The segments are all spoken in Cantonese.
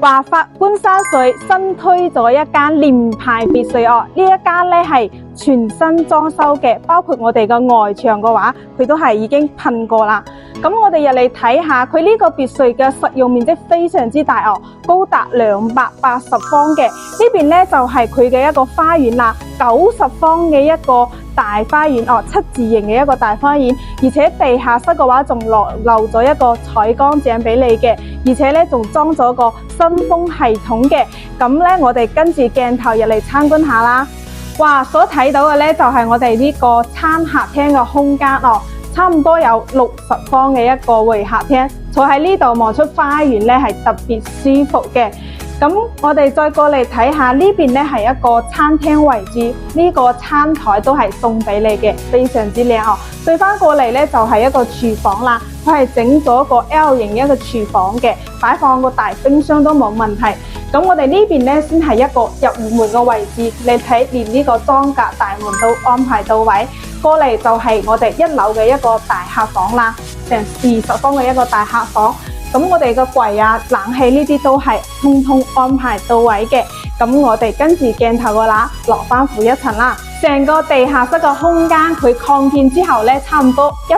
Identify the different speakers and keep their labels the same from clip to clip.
Speaker 1: 華發觀山水新推咗一間聯排別墅哦，呢一間咧係全新裝修嘅，包括我哋嘅外牆嘅話，佢都係已經噴過啦。咁我哋入嚟睇下，佢呢個別墅嘅實用面積非常之大哦，高達280方嘅。呢邊咧就係佢嘅一個花園啦，90方嘅一個大花園哦，七字形嘅一個大花園，而且地下室嘅話仲留咗一個採光井俾你嘅，而且咧仲裝咗個新風系統嘅。咁咧我哋跟住鏡頭入嚟參觀下啦。哇，所睇到嘅咧就係我哋呢個餐客廳嘅空間哦，差唔多有60方嘅一個會客廳，坐喺呢度望出花園咧係特別舒服嘅。咁我哋再過嚟睇下呢邊咧係一個餐廳為主，呢個餐台都係送俾你嘅，非常之靚哦。對翻過嚟咧就係一個廚房啦，佢係整咗個 L 型一個廚房嘅，擺放個大冰箱都冇問題。咁我哋呢邊咧先係一個入戶門嘅位置，你睇連呢個裝格大門都安排到位。過嚟就係我哋1樓嘅一個大客房啦，成20方嘅一個大客房。咁我哋嘅櫃啊、冷氣呢啲都係通通安排到位嘅。咁我哋跟住鏡頭嘅啦，落翻負一層啦。成個地下室嘅空間佢擴建之後咧，差唔多100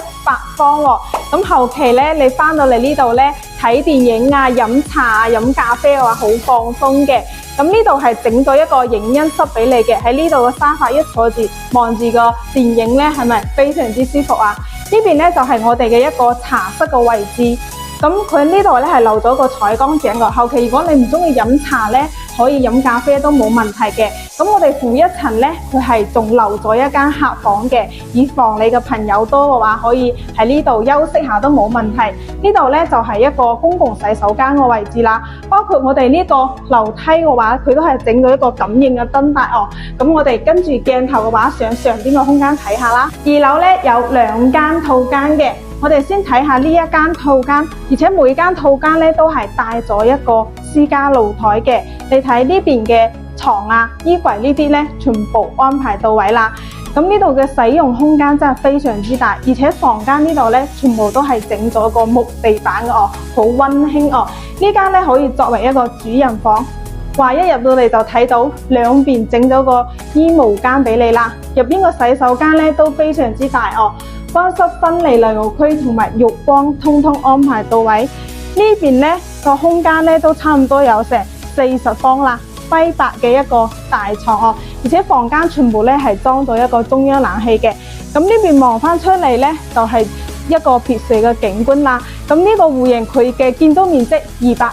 Speaker 1: 方喎。咁後期咧，你翻到嚟呢度咧睇電影啊、飲茶啊、飲咖啡嘅話，好放鬆嘅。咁呢度係整咗一個影音室俾你嘅，喺呢度嘅沙發一坐住，望住個電影咧，係咪非常之舒服啊？呢邊咧就係我哋嘅一個茶室嘅位置。咁佢呢度咧係留咗個採光井嘅，後期如果你唔中意飲茶咧，可以飲咖啡都冇問題嘅。咁我哋負一層咧，佢係仲留咗一間客房嘅，以防你嘅朋友多嘅話，可以喺呢度休息下都冇問題。呢度咧就係一個公共洗手間嘅位置啦，包括我哋呢個樓梯嘅話，佢都係整咗一個感應嘅燈帶哦。咁我哋跟住鏡頭嘅話，上邊個空間睇下啦。2樓咧有2間套間嘅。我哋先睇下呢一間套間，而且每間套間咧都係帶咗一個私家露台嘅。你睇呢邊嘅床啊、衣櫃呢啲咧，全部安排到位啦。咁呢度嘅使用空間真係非常之大，而且房間呢度咧全部都係整咗個木地板嘅哦，好溫馨哦。呢間咧可以作為一個主人房。話一入到嚟就睇到兩邊整咗個衣帽間俾你啦，入邊個洗手間咧都非常之大哦。乾濕分離淋浴區同埋浴缸通通安排到位。呢邊咧個空間咧都差唔多有成40方啦，灰白嘅一個大床哦，而且房間全部咧係裝咗一個中央冷氣嘅。咁呢邊望翻出嚟咧就係一個別墅嘅景觀啦。咁呢個戶型佢嘅建築面積220。